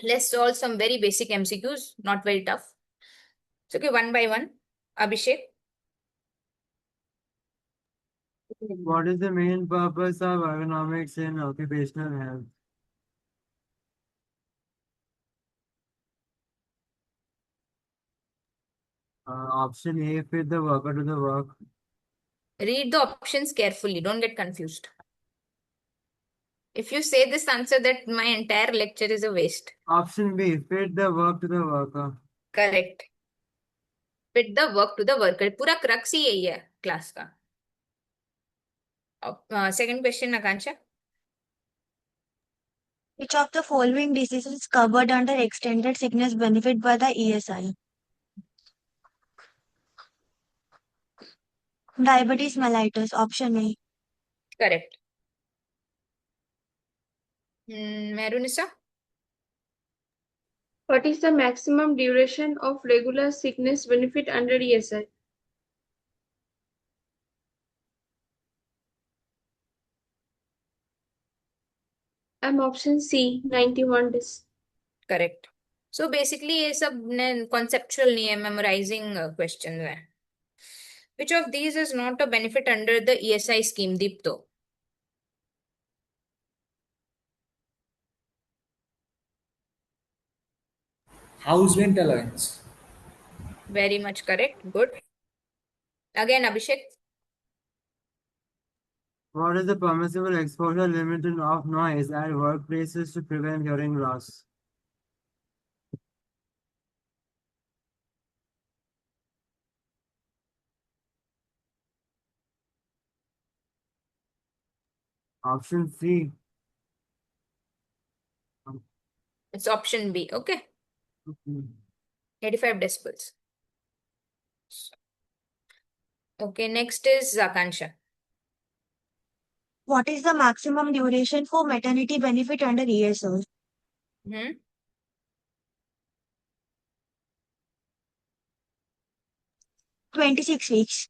Let's solve some very basic MCQs, not very tough. So, okay, one by one. Abhishek. What is the main purpose of ergonomics in occupational health? Option A, fit the worker to the work. Read the options carefully. Don't get confused. If you say this answer, that my entire lecture is a waste. Option B, fit the work to the worker. Correct. Fit the work to the worker. पूरा crux ही यही है class का. Second question, Akansha. Which of the following diseases is covered under extended sickness benefit by the ESI? Diabetes mellitus, option A. Correct. Merunisa. What is the maximum duration of regular sickness benefit under ESI? I'm option C, 91 days. Correct. So basically ये सब conceptual नहीं है, memorizing questions है. Which of these is not a benefit under the ESI scheme, Deepto? House rent allowance. Very much correct. Good. Again, Abhishek. What is the permissible exposure limit of noise at workplaces to prevent hearing loss? Option C. It's option B. Okay. 85 decibels. Okay, next is Akansha. What is the maximum duration for maternity benefit under ESI? 26 weeks.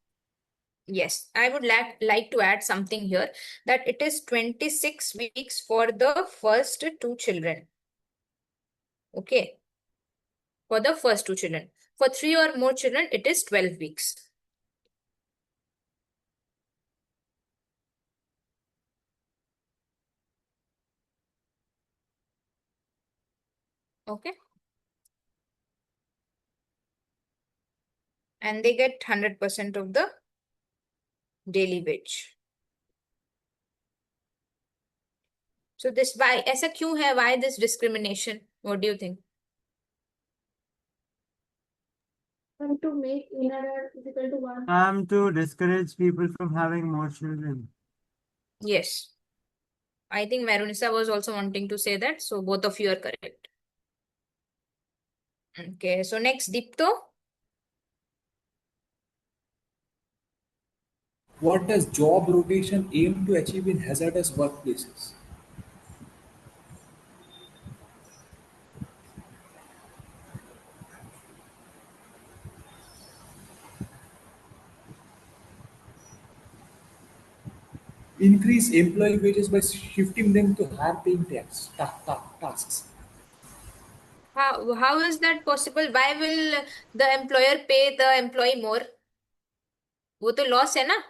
Yes, I would like to add something here that it is 26 weeks for the first two children. Okay. For the first two children. For 3 or more children, it is 12 weeks. Okay. And they get 100% of the daily wage. So this why ऐसा क्यों है? Why this discrimination? What do you think? To make inner is equal to 1. To discourage people from having more children. Yes. I think Marunisa was also wanting to say that. So both of you are correct. Okay. So next, Deepto. What does job rotation aim to achieve in hazardous workplaces? Increase employee wages by shifting them to higher paying tasks. How is that possible? Why will the employer pay the employee more? वो तो loss है ना.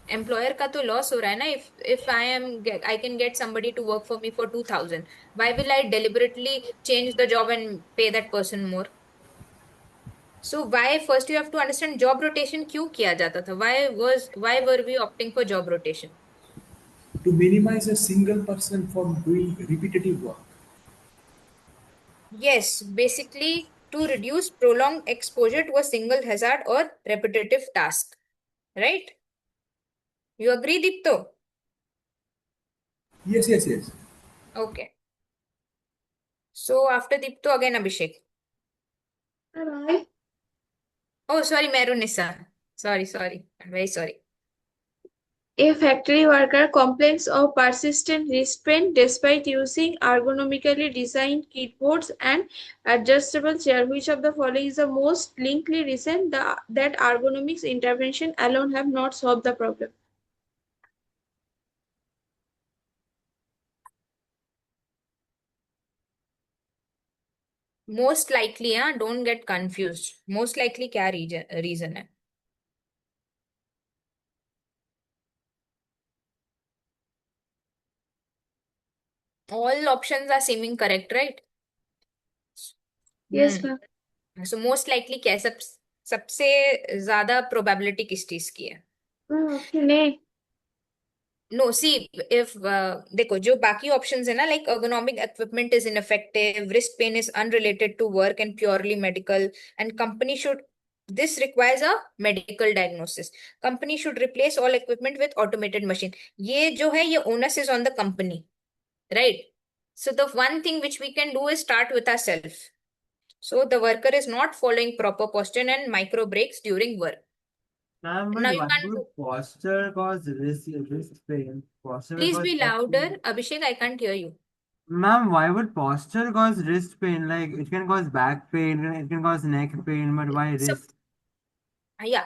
Employer का तो loss हो रहा है ना. If I can get somebody to work for me for 2,000, why will I deliberately change the job and pay that person more? So why first you have to understand job rotation क्यों किया जाता था? Why were we opting for job rotation? To minimize a single person from doing repetitive work. Yes, basically to reduce prolonged exposure to a single hazard or repetitive task. Right? You agree, Deepto? Yes. Okay. So after Deepto, again Abhishek. Right. Oh, sorry, Merunisa. Sorry. I'm very sorry. A factory worker complains of persistent wrist pain despite using ergonomically designed keyboards and adjustable chair. Which of the following is the most likely reason that ergonomics intervention alone have not solved the problem? Most likely, हाँ, don't get confused. Most likely क्या reason है? All options are seeming correct, right? Yes, ma'am. So most likely क्या है? सबसे ज्यादा probability किस चीज की है? Option A. No, see, if देखो जो बाकी options है ना, like ergonomic equipment is ineffective, wrist pain is unrelated to work and purely medical, and company should, this requires a medical diagnosis. Company should replace all equipment with automated machine. ये जो है ये onus is on the company, right? So the one thing which we can do is start with ourselves. So the worker is not following proper posture and micro breaks during work. Ma'am, but Now you why can't would do. posture cause wrist pain? Posture Please cause be neck louder, pain. Abhishek. I can't hear you. Ma'am, why would posture cause wrist pain? Like it can cause back pain, it can cause neck pain, but why So wrist? yeah,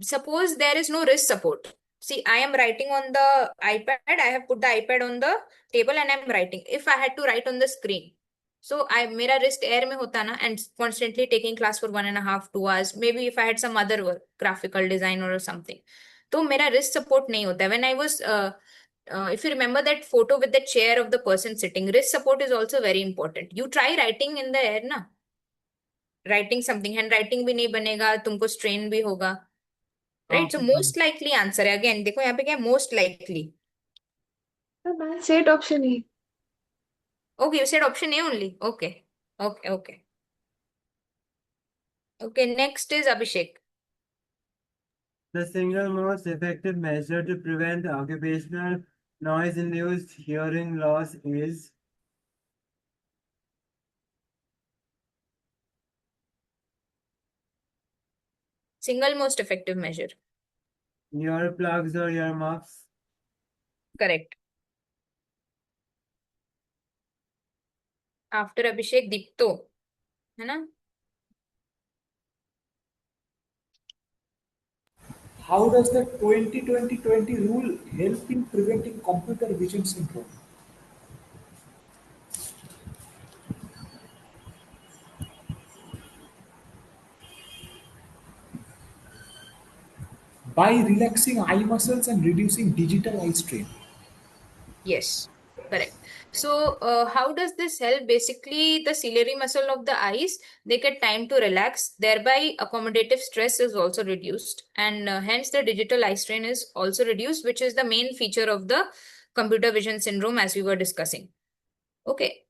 suppose there is no wrist support. See, I am writing on the iPad. I have put the iPad on the table and I'm writing. If I had to write on the screen, so I मेरा wrist air में होता ना, and constantly taking class for 1.5, 2 hours. Maybe if I had some other work, graphical design or something, तो मेरा wrist support नहीं होता. When I was if you remember that photo with the chair of the person sitting, wrist support is also very important. You try writing in the air ना, writing something, handwriting भी नहीं बनेगा, तुमको strain भी होगा. Right, so Okay. most likely answer है. Again देखो यहाँ पे क्या है, most likely. I said option A. Okay, you said option A only. Okay, okay, okay. Okay, next is Abhishek. The single most effective measure to prevent occupational noise-induced hearing loss is Single most effective measure. earplugs or earmuffs. Correct. After Abhishek, Deepto, है ना? How does the 20-20-20 rule help in preventing computer vision syndrome? By relaxing eye muscles and reducing digital eye strain. Yes, correct. So, how does this help? Basically, the ciliary muscle of the eyes, they get time to relax, thereby accommodative stress is also reduced, and hence the digital eye strain is also reduced, which is the main feature of the computer vision syndrome as we were discussing. Okay,